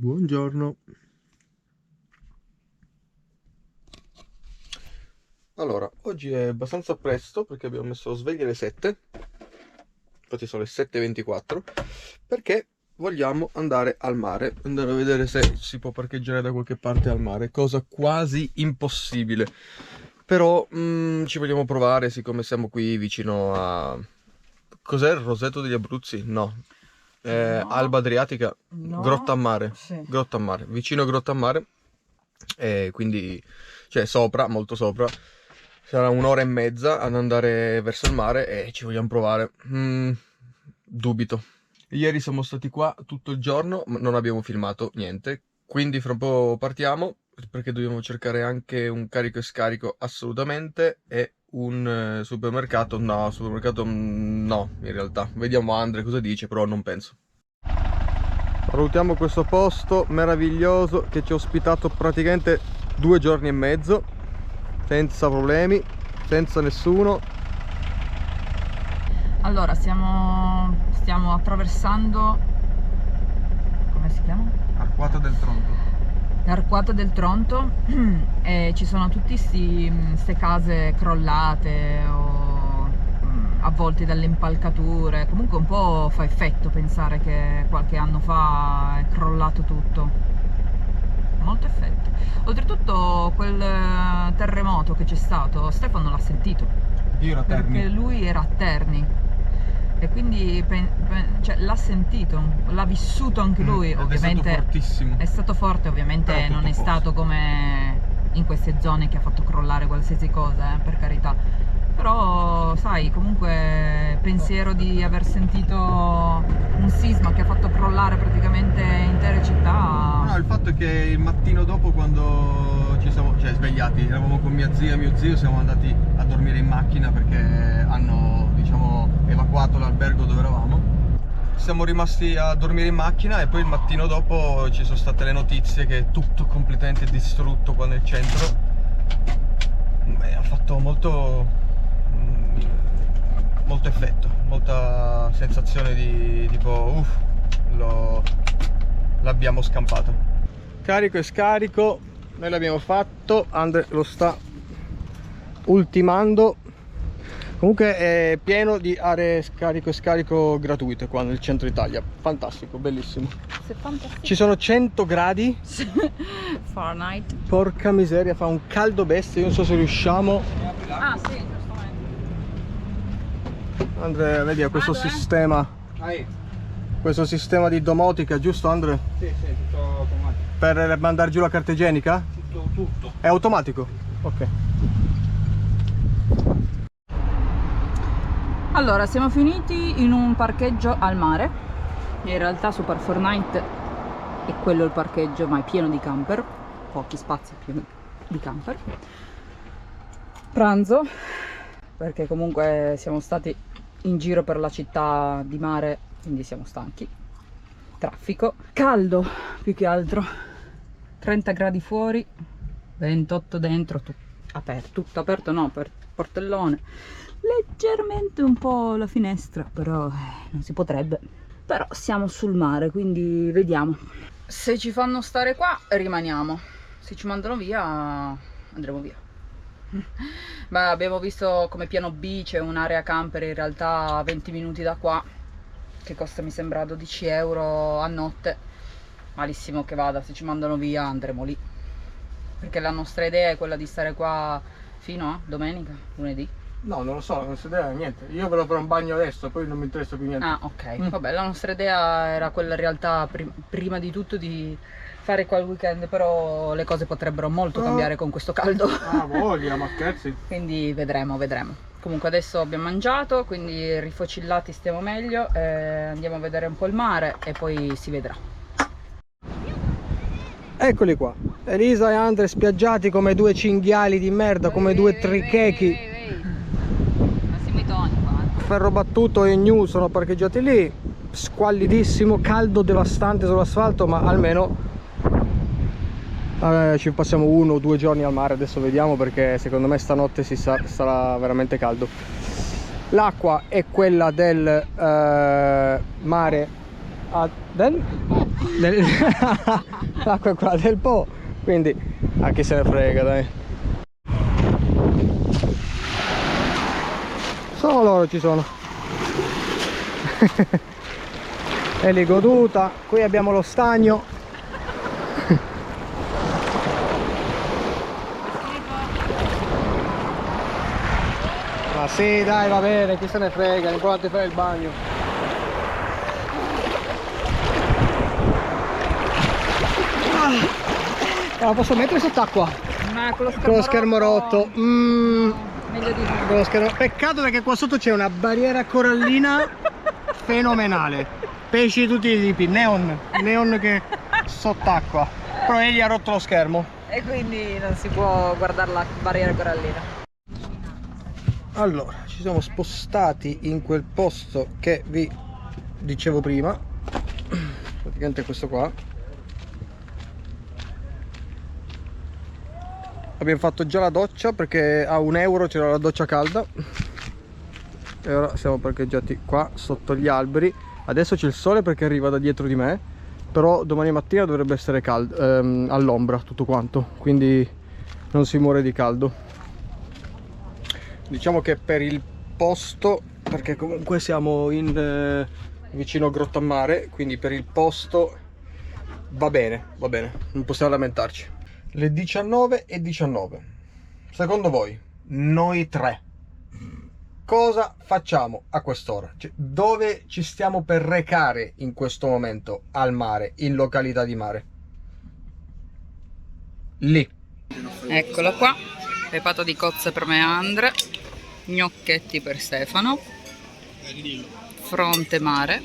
Buongiorno. Allora, oggi è abbastanza presto perché abbiamo messo la sveglia alle 7, infatti sono le 7:24, perché vogliamo andare al mare, andare a vedere se si può parcheggiare da qualche parte al mare, cosa quasi impossibile. Però ci vogliamo provare, siccome siamo qui vicino a... Cos'è il Roseto degli Abruzzi? No. No, Alba Adriatica, no, Grotta a Mare, sì. Grotta a Mare, vicino a Grotta a Mare, e quindi, cioè sopra, molto sopra, sarà un'ora e mezza ad andare verso il mare e ci vogliamo provare. Dubito. Ieri siamo stati qua tutto il giorno, ma non abbiamo filmato niente, quindi fra un po' partiamo, perché dobbiamo cercare anche un carico e scarico assolutamente, e un supermercato. No, supermercato no, in realtà. Vediamo Andre cosa dice, però non penso. Salutiamo questo posto meraviglioso che ci ha ospitato praticamente 2 giorni e mezzo, senza problemi, senza nessuno. Allora, stiamo attraversando, come si chiama? Arquata del Tronto. L'Arquata del Tronto e ci sono tutte queste case crollate o avvolte dalle impalcature. Comunque un po' fa effetto pensare che qualche anno fa è crollato tutto. Molto effetto. Oltretutto quel terremoto che c'è stato, Stefano l'ha sentito. Io ero a Perché Terni. lui era a Terni e quindi cioè, l'ha sentito, l'ha vissuto anche lui. Ed Ovviamente è stato fortissimo. è stato forte, ovviamente Però non è tutto stato come in queste zone che ha fatto crollare qualsiasi cosa, per carità. Però sai, comunque pensiero di aver sentito un sisma che ha fatto crollare praticamente intere città. No, il fatto è che il mattino dopo, quando ci siamo svegliati, eravamo con mia zia e mio zio, siamo andati a dormire in macchina perché hanno, diciamo, evacuato l'albergo dove eravamo. Siamo rimasti a dormire in macchina e poi il mattino dopo ci sono state le notizie che è tutto completamente distrutto qua nel centro. Ha fatto molto effetto, molta sensazione di tipo l'abbiamo scampato. Carico e scarico, noi l'abbiamo fatto, Andre lo sta ultimando. Comunque è pieno di aree carico e scarico gratuite qua nel centro Italia, fantastico, bellissimo. Ci sono 100 gradi Fahrenheit. Porca miseria, fa un caldo bestia, io non so se riusciamo. Ah sì, giustamente. Andre, vedi, ha questo sistema di domotica, giusto Andre? Sì, tutto automatico. Per mandare giù la carta igienica? Tutto. È automatico? Ok. Allora, siamo finiti in un parcheggio al mare. In realtà Super Fortnite è quello il parcheggio, ma è pieno di camper. Pochi spazi, pieno di camper. Pranzo, perché comunque siamo stati in giro per la città di mare, quindi siamo stanchi. Traffico. Caldo, più che altro. 30 gradi fuori, 28 dentro, tutto aperto, no, per portellone. Leggermente un po' la finestra, però non si potrebbe. Però siamo sul mare, quindi vediamo. Se ci fanno stare qua, rimaniamo. Se ci mandano via, andremo via. Beh, abbiamo visto come piano B c'è un'area camper in realtà a 20 minuti da qua, che costa mi sembra 12 euro a notte. Malissimo che vada, se ci mandano via andremo lì. Perché la nostra idea è quella di stare qua fino a domenica, lunedì. No, non lo so, non si idea niente. Io ve lo farò un bagno adesso, poi non mi interessa più niente. Ah, ok. Vabbè, la nostra idea era quella in realtà prima di tutto di fare qua il weekend, però le cose potrebbero molto cambiare con questo caldo. Ah, voglia, ma scherzi. Quindi vedremo. Comunque adesso abbiamo mangiato, quindi rifocillati stiamo meglio, andiamo a vedere un po' il mare e poi si vedrà. Eccoli qua, Elisa e Andre spiaggiati come due cinghiali di merda, come due trichechi. Massimo i toni qua. Ferro battuto e New sono parcheggiati lì, squallidissimo, caldo devastante sull'asfalto, ma almeno ci passiamo 1 o 2 giorni al mare. Adesso vediamo, perché secondo me stanotte sarà veramente caldo. L'acqua è quella del mare l'acqua è quella del Po, quindi a chi se ne frega, dai. Solo loro ci sono. E lì goduta, qui abbiamo lo stagno. Ma sì, dai, va bene, chi se ne frega, l'importante è fare il bagno. Ah, posso mettere sott'acqua? Ma con Con lo schermo rotto. Meglio di no. Con lo schermo. Peccato perché qua sotto c'è una barriera corallina fenomenale. Pesci di tutti i tipi, neon che sott'acqua. Però egli ha rotto lo schermo. E quindi non si può guardare la barriera corallina. Allora, ci siamo spostati in quel posto che vi dicevo prima. Praticamente questo qua. Abbiamo fatto già la doccia perché a €1 c'era la doccia calda. E ora siamo parcheggiati qua sotto gli alberi. Adesso c'è il sole perché arriva da dietro di me, però domani mattina dovrebbe essere caldo, all'ombra tutto quanto, quindi non si muore di caldo. Diciamo che per il posto, perché comunque siamo in vicino a Grottammare, quindi per il posto va bene, non possiamo lamentarci. Le 19:19. Secondo voi, noi tre, cosa facciamo a quest'ora? Cioè, dove ci stiamo per recare in questo momento al mare, in località di mare? Lì. Eccolo qua, pepato di cozze per Meandre, gnocchetti per Stefano, fronte mare.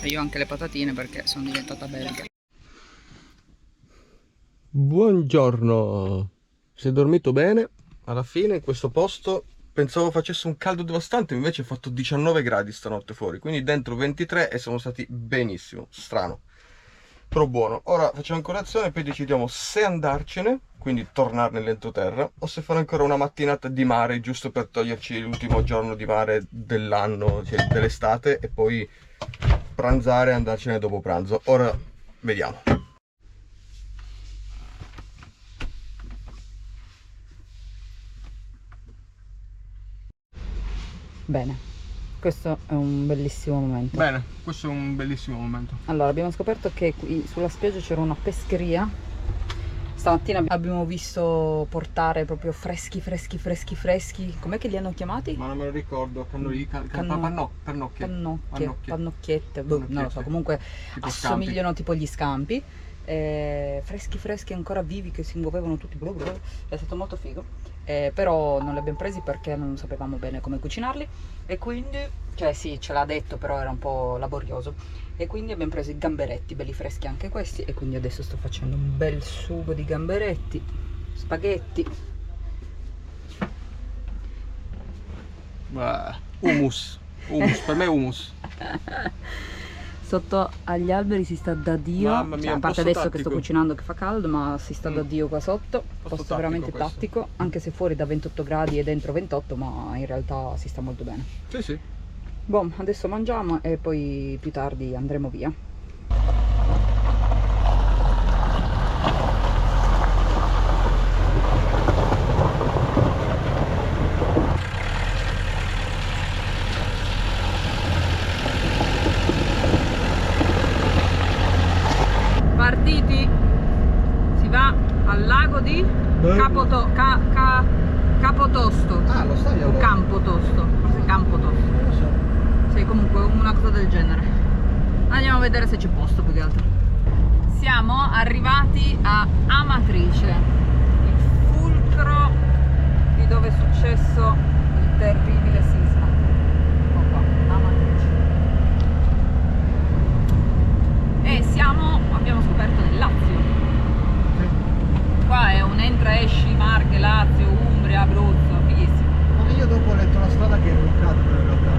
E io anche le patatine perché sono diventata belga. Buongiorno. Si è dormito bene? Alla fine in questo posto pensavo facesse un caldo devastante, invece ha fatto 19 gradi stanotte fuori, quindi dentro 23 e siamo stati benissimo, strano, però buono. Ora facciamo colazione e poi decidiamo se andarcene, quindi tornare nell'entroterra, o se fare ancora una mattinata di mare giusto per toglierci l'ultimo giorno di mare dell'anno, cioè dell'estate, e poi pranzare e andarcene dopo pranzo. Ora vediamo. Bene, questo è un bellissimo momento. Bene, questo è un bellissimo momento. Allora, abbiamo scoperto che qui sulla spiaggia c'era una pescheria. Stamattina abbiamo visto portare proprio freschi. Com'è che li hanno chiamati? Ma non me lo ricordo, Pannocchiette, boh, non lo so, comunque Tipo assomigliano tipo gli scampi. Freschi ancora vivi che si muovevano tutti, è stato molto figo. Però non li abbiamo presi perché non sapevamo bene come cucinarli, e quindi, cioè sì, ce l'ha detto, però era un po' laborioso, e quindi abbiamo preso i gamberetti, belli freschi anche questi, e quindi adesso sto facendo un bel sugo di gamberetti, spaghetti. Hummus, per me hummus. Sotto agli alberi si sta da Dio. Mamma mia, Cioè, a un parte posto adesso che tattico. sto cucinando che fa caldo, ma si sta da Dio qua sotto. Posto tattico veramente questo. tattico, anche se fuori da 28 gradi e dentro 28, ma in realtà si sta molto bene. Sì, sì. Boh, adesso mangiamo e poi più tardi andremo via. Partiti, si va al lago di Capotosto. Ah, lo sai O allora? Campotosto, forse Campotosto. Non lo so. Sì, comunque una cosa del genere. Andiamo a vedere se c'è posto più che altro. Siamo arrivati a Amatrice, il fulcro di dove è successo il terribile sisma. Ecco qua, Amatrice. E abbiamo scoperto del Lazio. Qua è un entra-esci, Marche, Lazio, Umbria, Abruzzo, fighissimo. Ma io dopo ho letto la strada che è bloccata per in realtà.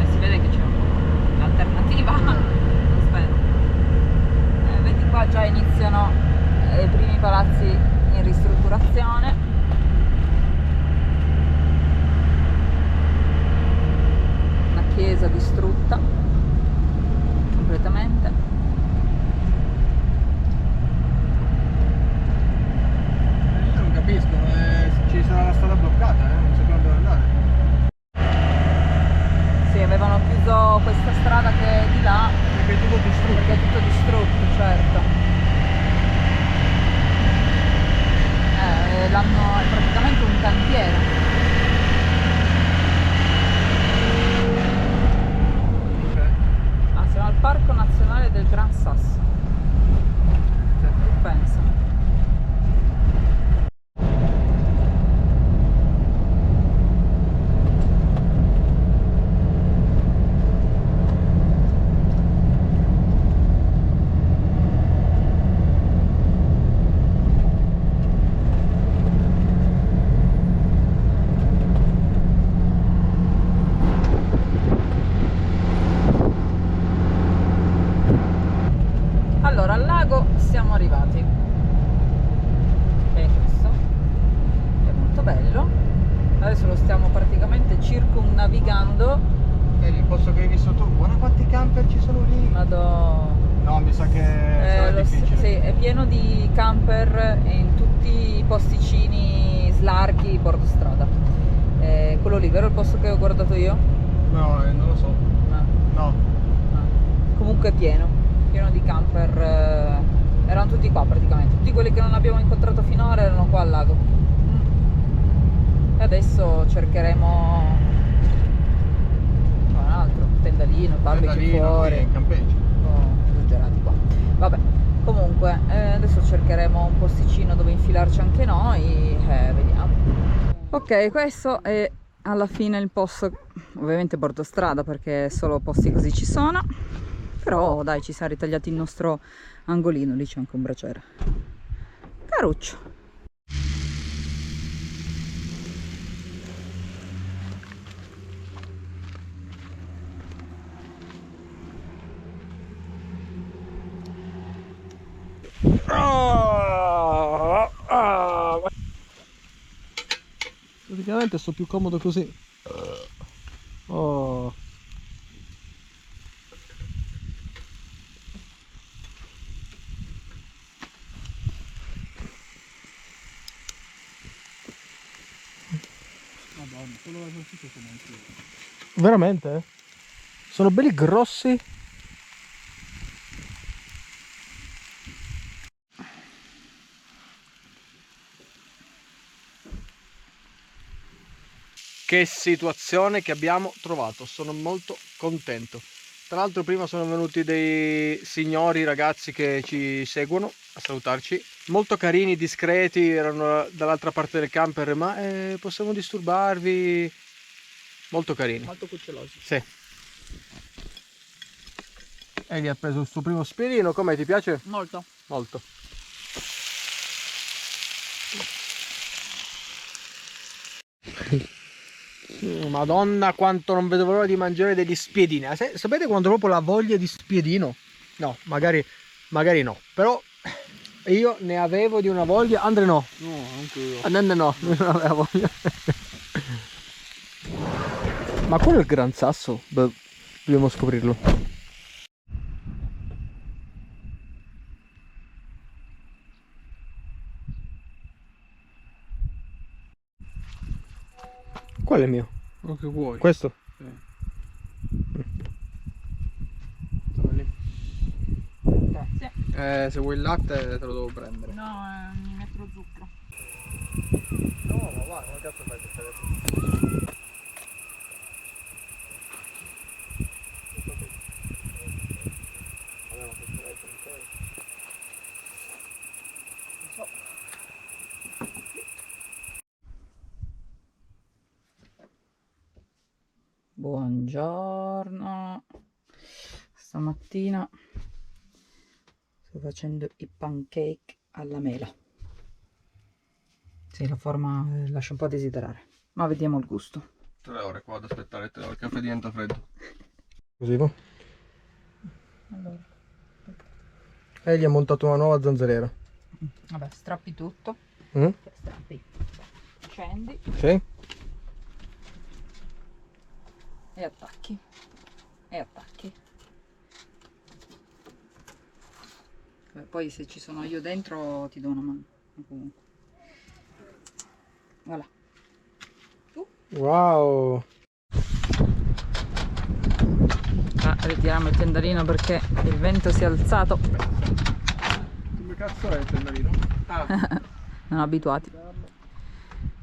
E si vede che c'è un'alternativa, spero. Vedi qua già iniziano i primi palazzi in ristrutturazione. circumnavigando. È il posto che hai visto tu. Guarda quanti camper ci sono lì. Vado. No, mi sa che sarà difficile. Sì, è pieno di camper in tutti i posticini slarghi bordo strada. Quello lì, vero il posto che ho guardato io? No, non lo so. No. No. Comunque è pieno di camper, erano tutti qua praticamente, tutti quelli che non abbiamo incontrato finora erano qua al lago. E adesso cercheremo un altro, tendalino, barbecue fuori, in campeggio. esagerati qua. Vabbè, comunque adesso cercheremo un posticino dove infilarci anche noi, vediamo. Ok, questo è alla fine il posto, ovviamente bordo strada perché solo posti così ci sono. Però dai, ci siamo ritagliati il nostro angolino, lì c'è anche un braciere. Caruccio. Praticamente sto più comodo così. Oh. Madonna, solo la salsiccia sono anche. Veramente? Sono belli grossi. Che situazione che abbiamo trovato, sono molto contento. Tra l'altro prima sono venuti dei signori ragazzi che ci seguono a salutarci, molto carini, discreti, erano dall'altra parte del camper, ma possiamo disturbarvi? Molto carini. Molto cucciolosi. Sì. E gli ha preso il suo primo spiedino, come ti piace? Molto. Molto. Madonna quanto non vedo l'ora di mangiare degli spiedini. Sapete quando proprio la voglia di spiedino? No, magari no, però io ne avevo di una voglia. Andre no. No, anche io. Nenne no, non aveva voglia. Ma quello è il Gran Sasso? Beh, dobbiamo scoprirlo. Qual è il mio? Quello che vuoi. Questo? Sì. Grazie. Se vuoi il latte te lo devo prendere. No, mi metto lo zucchero. No, ma va, come cazzo fai per Buongiorno. Stamattina sto facendo i pancake alla mela. Sì, la forma lascia un po' a desiderare, ma vediamo il gusto. 3 ore qua ad aspettare, il caffè diventa freddo. Così va? Allora, E gli ha montato una nuova zanzariera. vabbè, strappi tutto. Mm? Strappi. Scendi Sì? e attacchi. E attacchi. Poi se ci sono io dentro ti do una mano. Comunque. Voilà. Wow! Ritiriamo il tendalino perché il vento si è alzato. Come cazzo è il tendalino? Ah, Non abituati.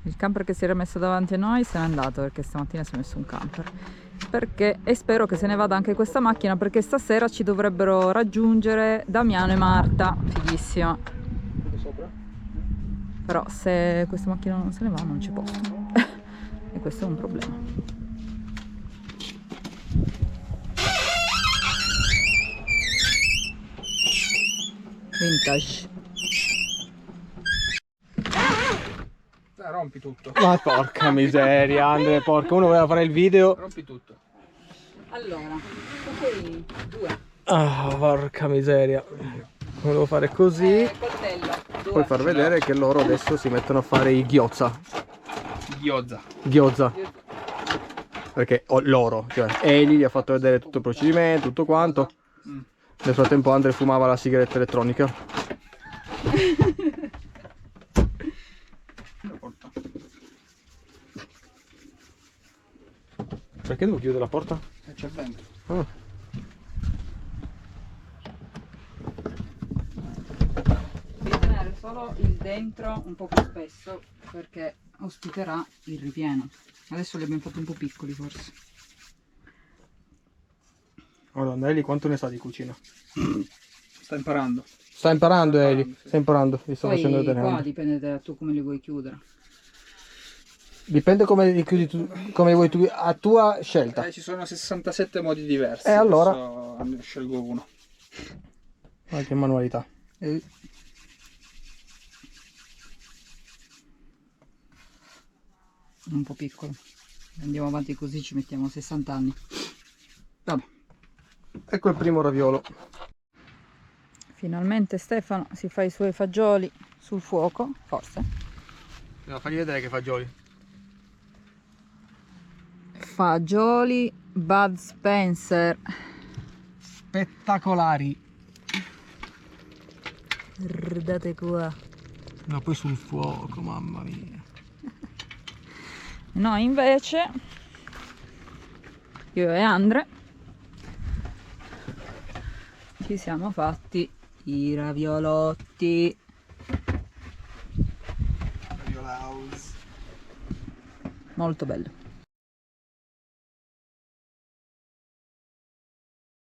Il camper che si era messo davanti a noi se n'è andato perché stamattina si è messo un camper. E spero che se ne vada anche questa macchina perché stasera ci dovrebbero raggiungere Damiano e Marta. Fighissima. Sopra? Però se questa macchina non se ne va non c'è posto. E questo è un problema. Vintage. rompi tutto. Ma porca miseria, Andre, porca, uno voleva fare il video. Rompi tutto. Allora, ok, 2. Ah, porca miseria. Volevo fare così. Coltello. 2. Poi far vedere che loro adesso si mettono a fare i gyoza. Gyoza. Gyoza. Perché loro, cioè Eli gli ha fatto vedere tutto il procedimento, tutto quanto. Nel frattempo Andre fumava la sigaretta elettronica. Perché devo chiudere la porta? C'è vento. Ah. Devi tenere solo il dentro un po' più spesso perché ospiterà il ripieno. Adesso li abbiamo fatti un po' piccoli forse. Madonna, Eli quanto ne sa di cucina? Sta imparando. Sta imparando Eli, sì. sta imparando, gli sto facendo Poi vedere. qua anche. dipende da tu come li vuoi chiudere. Dipende come li chiudi tu, come vuoi tu, a tua scelta. Ci sono 67 modi diversi. Allora? Adesso ne scelgo uno. Ah, che manualità. Un po' piccolo. Andiamo avanti così ci mettiamo 60 anni. Vabbè. Ecco il primo raviolo. Finalmente Stefano si fa i suoi fagioli sul fuoco, forse. No, fagli vedere che fagioli. Fagioli Bud Spencer. Spettacolari. Guardate qua. No, poi sul fuoco, mamma mia. Noi invece, io e Andre, ci siamo fatti i raviolotti. Raviolaus. Molto bello.